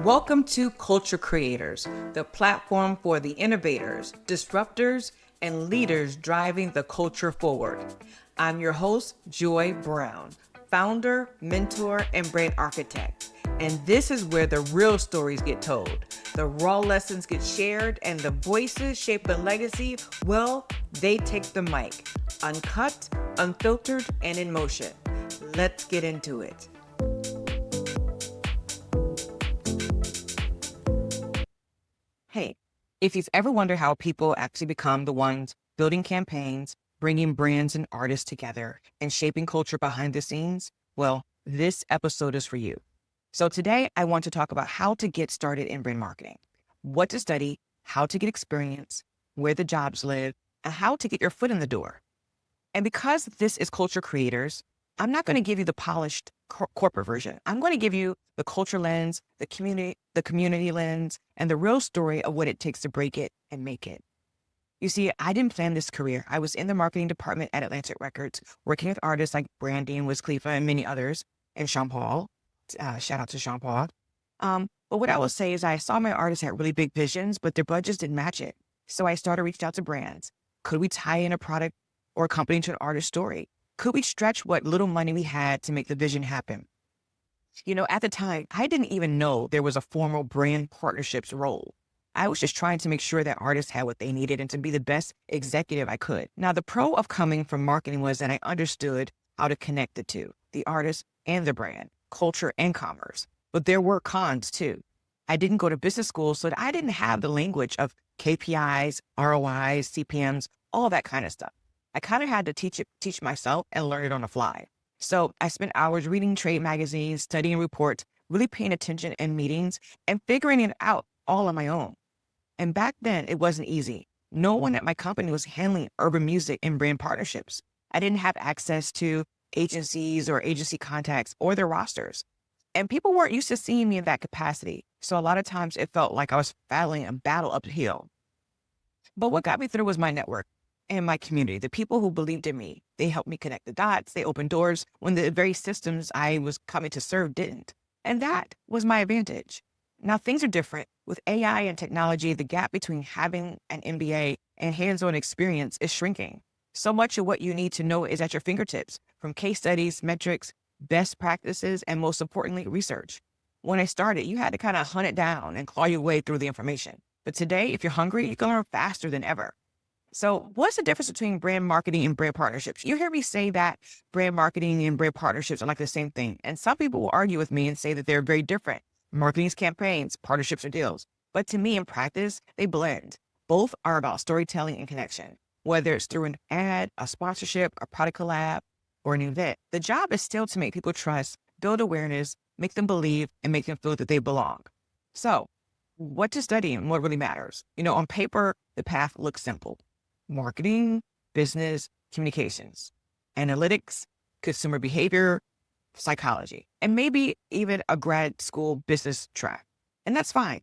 Welcome to Culture Creators, the platform for the innovators, disruptors, and leaders driving the culture forward. I'm your host, Joi Brown, founder, mentor, and brand architect. And this is where the real stories get told, the raw lessons get shared, and the voices shape the legacy. Well, they take the mic, uncut, unfiltered, and in motion. Let's get into it. Hey, if you've ever wondered how people actually become the ones building campaigns, bringing brands and artists together, and shaping culture behind the scenes, well, this episode is for you. So today I want to talk about how to get started in brand marketing, what to study, how to get experience, where the jobs live, and how to get your foot in the door. And because this is Culture Creators, I'm not going to give you the polished corporate version. I'm going to give you the culture lens, the community lens, and the real story of what it takes to break it and make it. You see, I didn't plan this career. I was in the marketing department at Atlantic Records, working with artists like Brandy and Wiz Khalifa and many others, and Sean Paul. Shout out to Sean Paul. But what I will say is I saw my artists had really big visions, but their budgets didn't match it. So I started reaching out to brands. Could we tie in a product or a company to an artist story? Could we stretch what little money we had to make the vision happen? You know, at the time, I didn't even know there was a formal brand partnerships role. I was just trying to make sure that artists had what they needed and to be the best executive I could. Now, the pro of coming from marketing was that I understood how to connect the two, the artist and the brand, culture and commerce. But there were cons too. I didn't go to business school, so I didn't have the language of KPIs, ROIs, CPMs, all that kind of stuff. I kind of had to teach myself and learn it on the fly. So I spent hours reading trade magazines, studying reports, really paying attention in meetings, and figuring it out all on my own. And back then, it wasn't easy. No one at my company was handling urban music and brand partnerships. I didn't have access to agencies or agency contacts or their rosters. And people weren't used to seeing me in that capacity. So a lot of times it felt like I was battling a battle uphill. But what got me through was my network and my community, the people who believed in me. They helped me connect the dots. They opened doors when the very systems I was coming to serve didn't. And that was my advantage. Now things are different. With AI and technology, the gap between having an MBA and hands-on experience is shrinking. So much of what you need to know is at your fingertips, from case studies, metrics, best practices, and most importantly, research. When I started, you had to kind of hunt it down and claw your way through the information. But today, if you're hungry, you can learn faster than ever. So what's the difference between brand marketing and brand partnerships? You hear me say that brand marketing and brand partnerships are like the same thing. And some people will argue with me and say that they're very different. Marketing is campaigns, partnerships are deals. But to me, in practice, they blend. Both are about storytelling and connection. Whether it's through an ad, a sponsorship, a product collab, or an event, the job is still to make people trust, build awareness, make them believe, and make them feel that they belong. So what to study and what really matters? You know, on paper, the path looks simple. Marketing, business, communications, analytics, consumer behavior, psychology, and maybe even a grad school business track. And that's fine.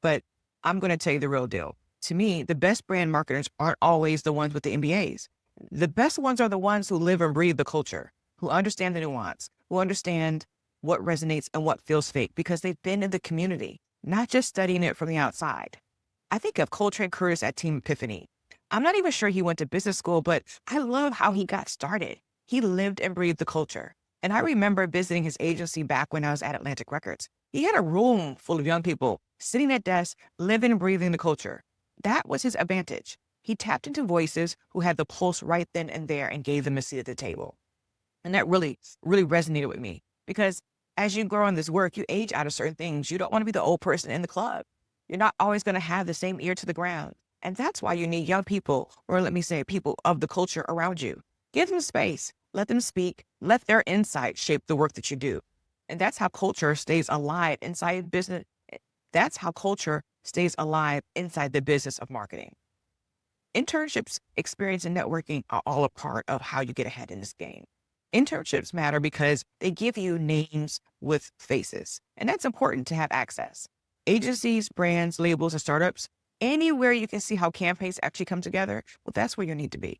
But I'm going to tell you the real deal. To me, the best brand marketers aren't always the ones with the MBAs. The best ones are the ones who live and breathe the culture, who understand the nuance, who understand what resonates and what feels fake because they've been in the community, not just studying it from the outside. I think of Coltrane Curtis at Team Epiphany. I'm not even sure he went to business school, but I love how he got started. He lived and breathed the culture. And I remember visiting his agency back when I was at Atlantic Records. He had a room full of young people sitting at desks, living and breathing the culture. That was his advantage. He tapped into voices who had the pulse right then and there and gave them a seat at the table. And that really, really resonated with me because as you grow in this work, you age out of certain things. You don't want to be the old person in the club. You're not always going to have the same ear to the ground. And that's why you need young people, or let me say people of the culture around you. Give them space, let them speak, let their insight shape the work that you do. And that's how culture stays alive inside business. That's how culture stays alive inside the business of marketing. Internships, experience, and networking are all a part of how you get ahead in this game. Internships matter because they give you names with faces, and that's important to have access. Agencies, brands, labels, and startups, anywhere you can see how campaigns actually come together, well, that's where you need to be.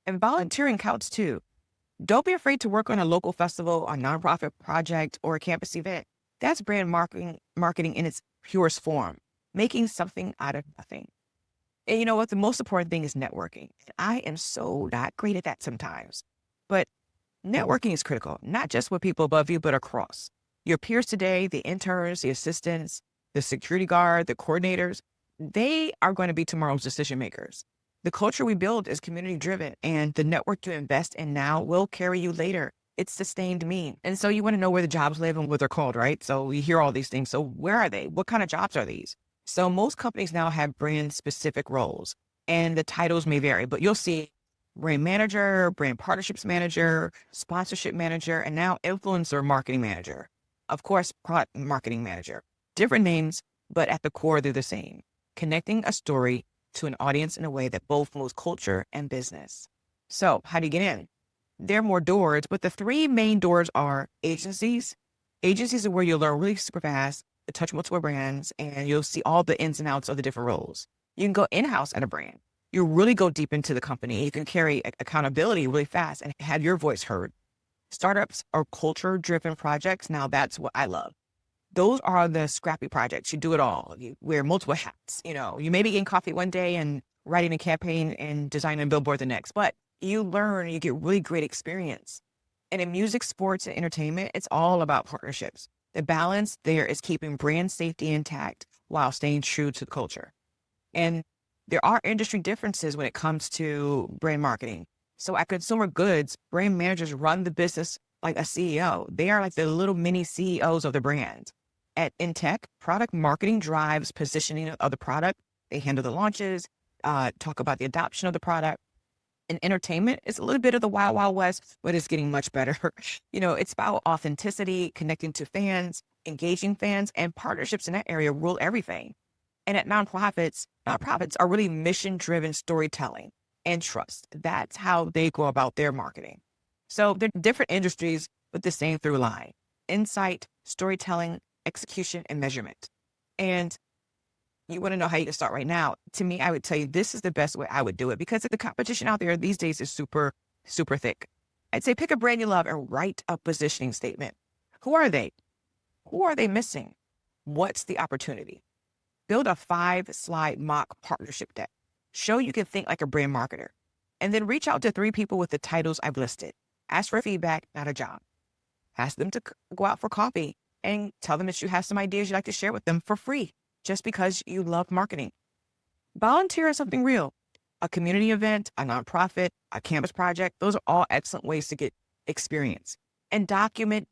And volunteering counts too. Don't be afraid to work on a local festival, a nonprofit project, or a campus event. That's brand marketing in its purest form, making something out of nothing. And you know what? The most important thing is networking. I am so not great at that sometimes. But networking is critical, not just with people above you, but across. Your peers today, the interns, the assistants, the security guard, the coordinators, they are going to be tomorrow's decision makers. The culture we build is community driven, and the network you invest in now will carry you later. It's sustained me. And so you want to know where the jobs live and what they're called, right? So we hear all these things. So where are they? What kind of jobs are these? So most companies now have brand specific roles, and the titles may vary, but you'll see brand manager, brand partnerships manager, sponsorship manager, and now influencer marketing manager. Of course, product marketing manager. Different names, but at the core, they're the same. Connecting a story to an audience in a way that both moves culture and business. So how do you get in? There are more doors, but the three main doors are agencies. Agencies are where you'll learn really super fast, touch multiple brands, and you'll see all the ins and outs of the different roles. You can go in-house at a brand. You really go deep into the company. You can carry accountability really fast and have your voice heard. Startups are culture-driven projects. Now that's what I love. Those are the scrappy projects. You do it all. You wear multiple hats. You may be getting coffee one day and writing a campaign and designing a billboard the next, but you learn, you get really great experience. And in music, sports, and entertainment, it's all about partnerships. The balance there is keeping brand safety intact while staying true to the culture. And there are industry differences when it comes to brand marketing. So at consumer goods, brand managers run the business like a CEO. They are like the little mini CEOs of the brand. In tech, product marketing drives positioning of the product. They handle the launches, talk about the adoption of the product. In entertainment, it's a little bit of the wild, wild west, but it's getting much better. It's about authenticity, connecting to fans, engaging fans, and partnerships in that area rule everything. And at nonprofits are really mission-driven storytelling and trust. That's how they go about their marketing. So they're different industries with the same through line: insight, storytelling, execution, and measurement. And you want to know how you can start right now. To me, I would tell you this is the best way I would do it, because the competition out there these days is super, super thick. I'd say pick a brand you love and write a positioning statement. Who are they? Who are they missing? What's the opportunity? Build a 5-slide mock partnership deck. Show you can think like a brand marketer. And then reach out to 3 people with the titles I've listed. Ask for feedback, not a job. Ask them to go out for coffee and tell them that you have some ideas you'd like to share with them for free, just because you love marketing. Volunteer in something real. A community event, a nonprofit, a campus project. Those are all excellent ways to get experience. And document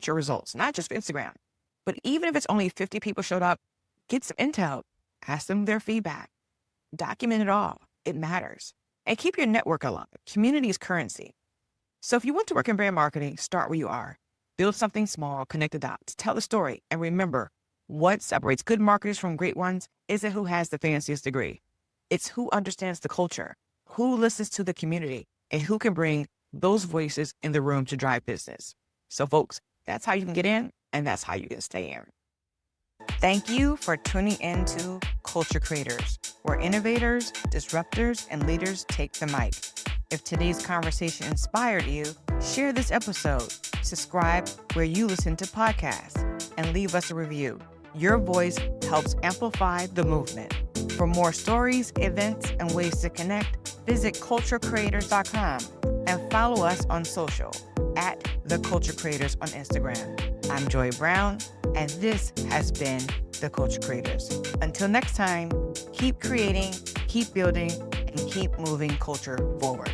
your results, not just for Instagram. But even if it's only 50 people showed up, get some intel. Ask them their feedback. Document it all. It matters. And keep your network alive. Community is currency. So if you want to work in brand marketing, start where you are. Build something small, connect the dots, tell the story. And remember, what separates good marketers from great ones isn't who has the fanciest degree. It's who understands the culture, who listens to the community, and who can bring those voices in the room to drive business. So folks, that's how you can get in, and that's how you can stay in. Thank you for tuning in to Culture Creators, where innovators, disruptors, and leaders take the mic. If today's conversation inspired you, share this episode, subscribe where you listen to podcasts, and leave us a review. Your voice helps amplify the movement. For more stories, events, and ways to connect, visit culturecreators.com and follow us on social at The Culture Creators on Instagram. I'm Joi Brown, and this has been The Culture Creators. Until next time, keep creating, keep building, and keep moving culture forward.